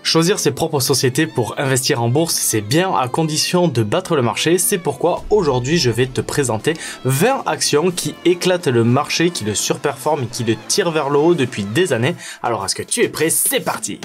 Choisir ses propres sociétés pour investir en bourse, c'est bien à condition de battre le marché. C'est pourquoi aujourd'hui, je vais te présenter 20 actions qui éclatent le marché, qui le surperforment et qui le tirent vers le haut depuis des années. Alors, est-ce que tu es prêt? C'est parti!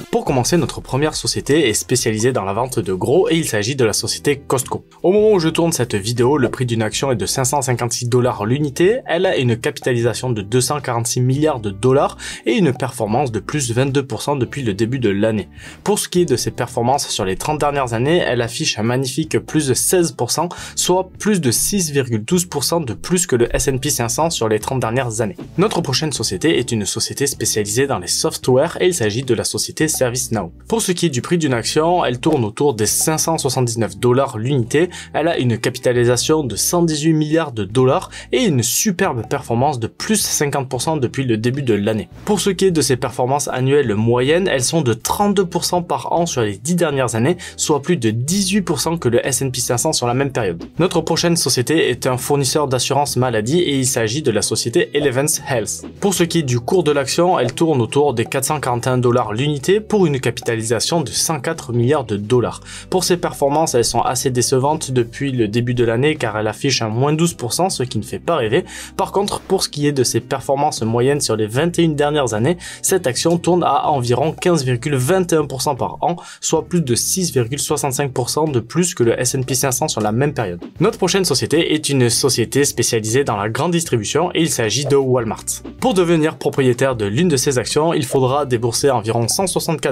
Pour commencer, notre première société est spécialisée dans la vente de gros et il s'agit de la société Costco. Au moment où je tourne cette vidéo, le prix d'une action est de 556 $ l'unité, elle a une capitalisation de 246 milliards de dollars et une performance de plus 22% depuis le début de l'année. Pour ce qui est de ses performances sur les 30 dernières années, elle affiche un magnifique plus de 16%, soit plus de 6,12% de plus que le S&P 500 sur les 30 dernières années. Notre prochaine société est une société spécialisée dans les softwares et il s'agit de la société ServiceNow. Pour ce qui est du prix d'une action, elle tourne autour des 579 $ l'unité, elle a une capitalisation de 118 milliards de dollars et une superbe performance de plus 50% depuis le début de l'année. Pour ce qui est de ses performances annuelles moyennes, elles sont de 32% par an sur les 10 dernières années, soit plus de 18% que le S&P 500 sur la même période. Notre prochaine société est un fournisseur d'assurance maladie et il s'agit de la société Elevance Health. Pour ce qui est du cours de l'action, elle tourne autour des 441 $ l'unité pour une capitalisation de 104 milliards de dollars. Pour ses performances, elles sont assez décevantes depuis le début de l'année car elle affiche un moins 12%, ce qui ne fait pas rêver. Par contre, pour ce qui est de ses performances moyennes sur les 21 dernières années, cette action tourne à environ 15,21% par an, soit plus de 6,65% de plus que le S&P 500 sur la même période. Notre prochaine société est une société spécialisée dans la grande distribution et il s'agit de Walmart. Pour devenir propriétaire de l'une de ces actions, il faudra débourser environ 164 $.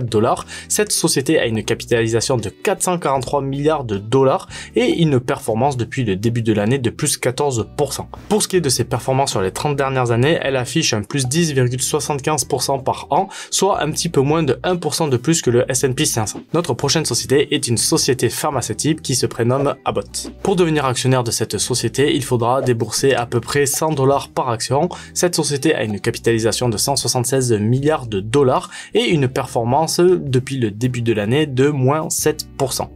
Cette société a une capitalisation de 443 milliards de dollars et une performance depuis le début de l'année de plus 14%. Pour ce qui est de ses performances sur les 30 dernières années, elle affiche un plus 10,75% par an, soit un petit peu moins de 1% de plus que le S&P 500. Notre prochaine société est une société pharmaceutique qui se prénomme Abbott. Pour devenir actionnaire de cette société, il faudra débourser à peu près 100 $ par action. Cette société a une capitalisation de 176 milliards de dollars et une performance depuis le début de l'année de moins 7%.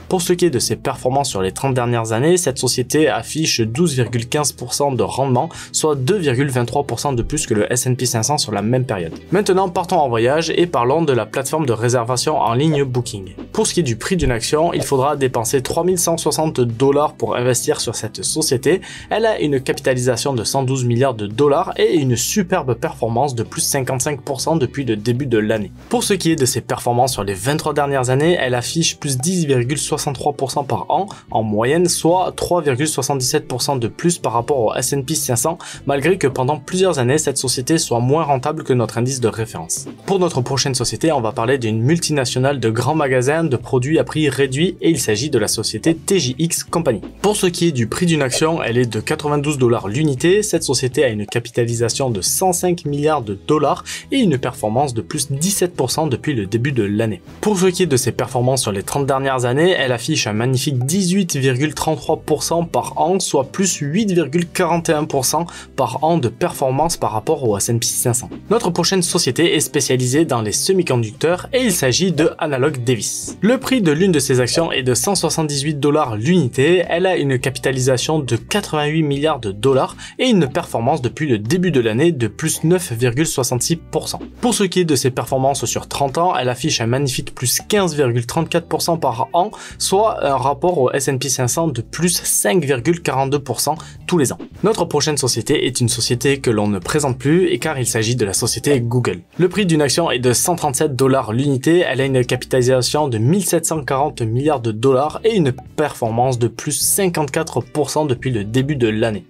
Pour ce qui est de ses performances sur les 30 dernières années, cette société affiche 12,15% de rendement, soit 2,23% de plus que le S&P 500 sur la même période. Maintenant, partons en voyage et parlons de la plateforme de réservation en ligne Booking. Pour ce qui est du prix d'une action, il faudra dépenser 3160 $ pour investir sur cette société. Elle a une capitalisation de 112 milliards de dollars et une superbe performance de plus 55% depuis le début de l'année. Pour ce qui est de ses performances sur les 23 dernières années, elle affiche plus 10,63% par an en moyenne, soit 3,77% de plus par rapport au S&P 500, malgré que pendant plusieurs années, cette société soit moins rentable que notre indice de référence. Pour notre prochaine société, on va parler d'une multinationale de grands magasins de produits à prix réduit et il s'agit de la société TJX Company. Pour ce qui est du prix d'une action, elle est de 92 $ l'unité. Cette société a une capitalisation de 105 milliards de dollars et une performance de plus 17% depuis le début de l'année. Pour ce qui est de ses performances sur les 30 dernières années, elle affiche un magnifique 18,33% par an, soit plus 8,41% par an de performance par rapport au S&P 500. Notre prochaine société est spécialisée dans les semi-conducteurs et il s'agit de Analog Device. Le prix de l'une de ses actions est de 178 $ l'unité, elle a une capitalisation de 88 milliards de dollars et une performance depuis le début de l'année de plus 9,66%. Pour ce qui est de ses performances sur 30 ans, elle affiche un magnifique plus 15,34% par an, soit un rapport au S&P 500 de plus 5,42% tous les ans. Notre prochaine société est une société que l'on ne présente plus et car il s'agit de la société Google. Le prix d'une action est de 137 $ l'unité, elle a une capitalisation de 1740 milliards de dollars et une performance de plus 54% depuis le début de l'année.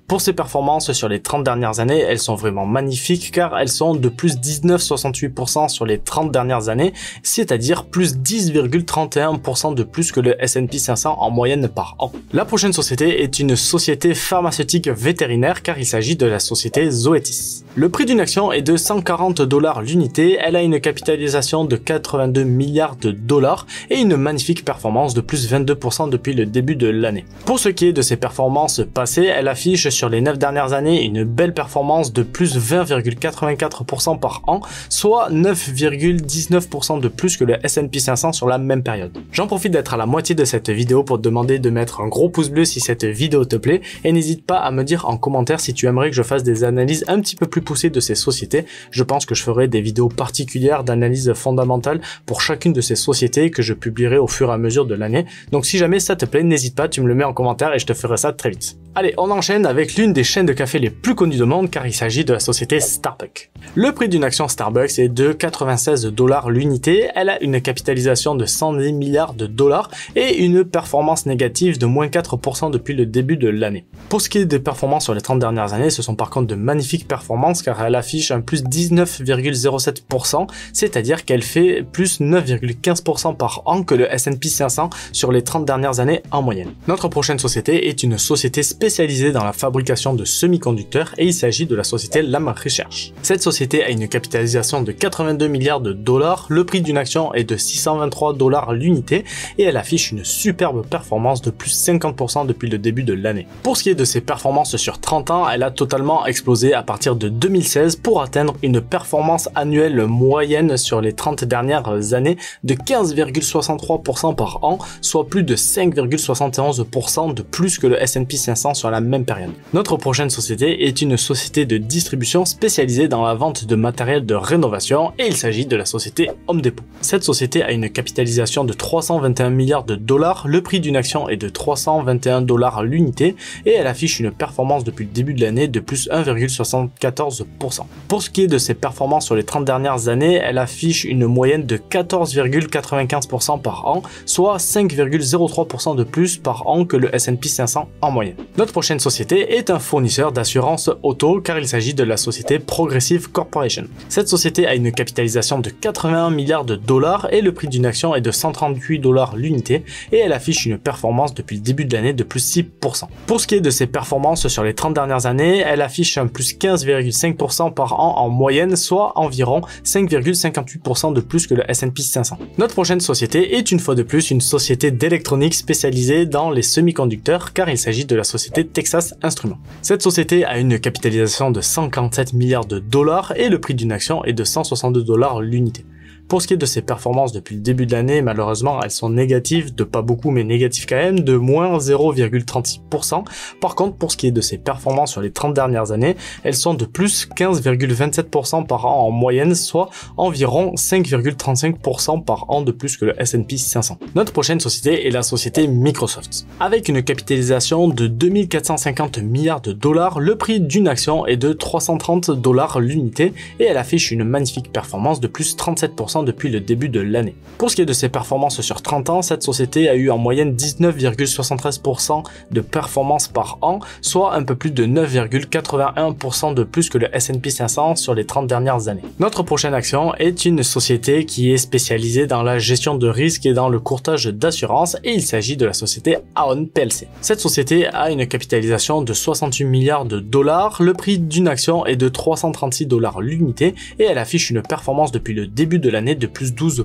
Pour ses performances sur les 30 dernières années, elles sont vraiment magnifiques car elles sont de plus 19,68% sur les 30 dernières années, c'est-à-dire plus 10,31% de plus que le S&P 500 en moyenne par an. La prochaine société est une société pharmaceutique vétérinaire car il s'agit de la société Zoetis. Le prix d'une action est de 140 $ l'unité, elle a une capitalisation de 82 milliards de dollars et une magnifique performance de plus 22% depuis le début de l'année. Pour ce qui est de ses performances passées, elle affiche sur les 9 dernières années une belle performance de plus 20,84% par an, soit 9,19% de plus que le S&P 500 sur la même période. J'en profite d'être à la moitié de cette vidéo pour te demander de mettre un gros pouce bleu si cette vidéo te plaît et n'hésite pas à me dire en commentaire si tu aimerais que je fasse des analyses un petit peu plus poussées de ces sociétés. Je pense que je ferai des vidéos particulières d'analyse fondamentale pour chacune de ces sociétés que je publierai au fur et à mesure de l'année. Donc si jamais ça te plaît, n'hésite pas, tu me le mets en commentaire et je te ferai ça très vite. Allez, on enchaîne avec l'une des chaînes de café les plus connues du monde car il s'agit de la société Starbucks. Le prix d'une action Starbucks est de 96 $ l'unité, elle a une capitalisation de 110 milliards de dollars et une performance négative de moins 4% depuis le début de l'année. Pour ce qui est des performances sur les 30 dernières années, ce sont par contre de magnifiques performances car elle affiche un plus 19,07%, c'est-à-dire qu'elle fait plus 9,15% par an que le S&P 500 sur les 30 dernières années en moyenne. Notre prochaine société est une société spécialisée dans la fabrication de semi-conducteurs et il s'agit de la société Lam Research. Cette société a une capitalisation de 82 milliards de dollars, le prix d'une action est de 623 $ l'unité et elle affiche une superbe performance de plus 50% depuis le début de l'année. Pour ce qui est de ses performances sur 30 ans, elle a totalement explosé à partir de 2016 pour atteindre une performance annuelle moyenne sur les 30 dernières années de 15,63% par an, soit plus de 5,71% de plus que le S&P 500 sur la même période. Notre prochaine société est une société de distribution spécialisée dans la vente de matériel de rénovation et il s'agit de la société Home Depot. Cette société a une capitalisation de 321 milliards de dollars, le prix d'une action est de 321 $ l'unité et elle affiche une performance depuis le début de l'année de plus 1,74%. Pour ce qui est de ses performances sur les 30 dernières années, elle affiche une moyenne de 14,95% par an, soit 5,03% de plus par an que le S&P 500 en moyenne. Notre prochaine société est un fournisseur d'assurance auto car il s'agit de la société Progressive Corporation. Cette société a une capitalisation de 81 milliards de dollars et le prix d'une action est de 138 $ l'unité et elle affiche une performance depuis le début de l'année de plus 6%. Pour ce qui est de ses performances sur les 30 dernières années, elle affiche un plus 15,5% par an en moyenne, soit environ 5,58% de plus que le S&P 500. Notre prochaine société est une fois de plus une société d'électronique spécialisée dans les semi-conducteurs car il s'agit de la société Texas Instruments. Cette société a une capitalisation de 147 milliards de dollars et le prix d'une action est de 162 $ l'unité. Pour ce qui est de ses performances depuis le début de l'année, malheureusement, elles sont négatives, de pas beaucoup, mais négatives quand même, de moins 0,36%. Par contre, pour ce qui est de ses performances sur les 30 dernières années, elles sont de plus 15,27% par an en moyenne, soit environ 5,35% par an de plus que le S&P 500. Notre prochaine société est la société Microsoft. Avec une capitalisation de 2450 milliards de dollars, le prix d'une action est de 330 $ l'unité et elle affiche une magnifique performance de plus 37% depuis le début de l'année. Pour ce qui est de ses performances sur 30 ans, cette société a eu en moyenne 19,73% de performance par an, soit un peu plus de 9,81% de plus que le S&P 500 sur les 30 dernières années. Notre prochaine action est une société qui est spécialisée dans la gestion de risques et dans le courtage d'assurance et il s'agit de la société Aon plc. Cette société a une capitalisation de 68 milliards de dollars, le prix d'une action est de 336 $ l'unité et elle affiche une performance depuis le début de l'année de plus 12%.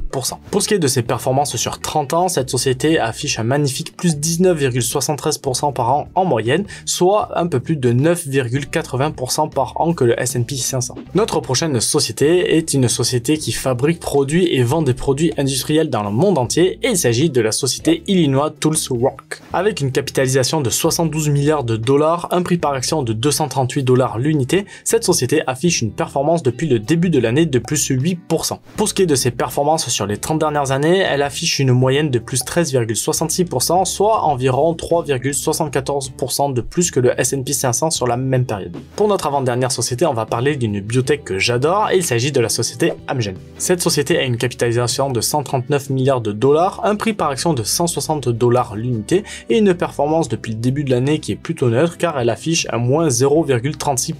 Pour ce qui est de ses performances sur 30 ans, cette société affiche un magnifique plus 19,73% par an en moyenne, soit un peu plus de 9,80% par an que le S&P 500. Notre prochaine société est une société qui fabrique, produit et vend des produits industriels dans le monde entier et il s'agit de la société Illinois Tools Works. Avec une capitalisation de 72 milliards de dollars, un prix par action de 238 $ l'unité, cette société affiche une performance depuis le début de l'année de plus 8%. Pour ce qui est de ses performances sur les 30 dernières années, elle affiche une moyenne de plus 13,66%, soit environ 3,74% de plus que le S&P 500 sur la même période. Pour notre avant-dernière société, on va parler d'une biotech que j'adore et il s'agit de la société Amgen. Cette société a une capitalisation de 139 milliards de dollars, un prix par action de 160 $ l'unité et une performance depuis le début de l'année qui est plutôt neutre car elle affiche un moins 0,36%.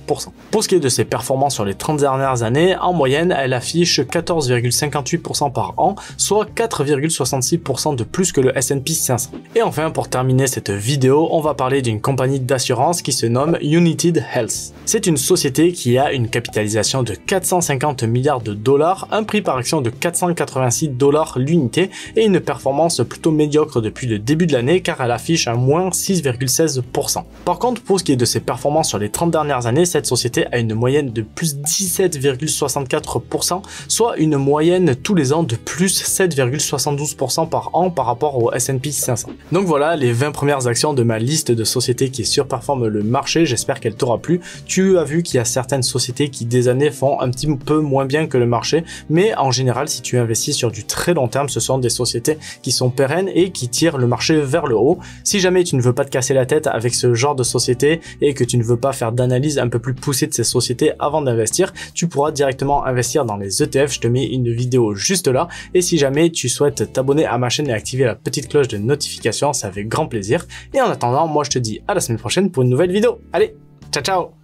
Pour ce qui est de ses performances sur les 30 dernières années, en moyenne, elle affiche 14,5 58% par an, soit 4,66% de plus que le S&P 500. Et enfin, pour terminer cette vidéo, on va parler d'une compagnie d'assurance qui se nomme United Health. C'est une société qui a une capitalisation de 450 milliards de dollars, un prix par action de 486 dollars l'unité et une performance plutôt médiocre depuis le début de l'année car elle affiche un moins 6,16%. Par contre, pour ce qui est de ses performances sur les 30 dernières années, cette société a une moyenne de plus 17,64%, soit une moyenne tous les ans de plus 7,72% par an par rapport au S&P 500. Donc voilà les 20 premières actions de ma liste de sociétés qui surperforment le marché, j'espère qu'elle t'aura plu. Tu as vu qu'il y a certaines sociétés qui des années font un petit peu moins bien que le marché, mais en général si tu investis sur du très long terme, ce sont des sociétés qui sont pérennes et qui tirent le marché vers le haut. Si jamais tu ne veux pas te casser la tête avec ce genre de société et que tu ne veux pas faire d'analyse un peu plus poussée de ces sociétés avant d'investir, tu pourras directement investir dans les ETF. Je te mets une vidéo juste là et si jamais tu souhaites t'abonner à ma chaîne et activer la petite cloche de notification, ça fait grand plaisir. Et en attendant, moi je te dis à la semaine prochaine pour une nouvelle vidéo. Allez, ciao ciao!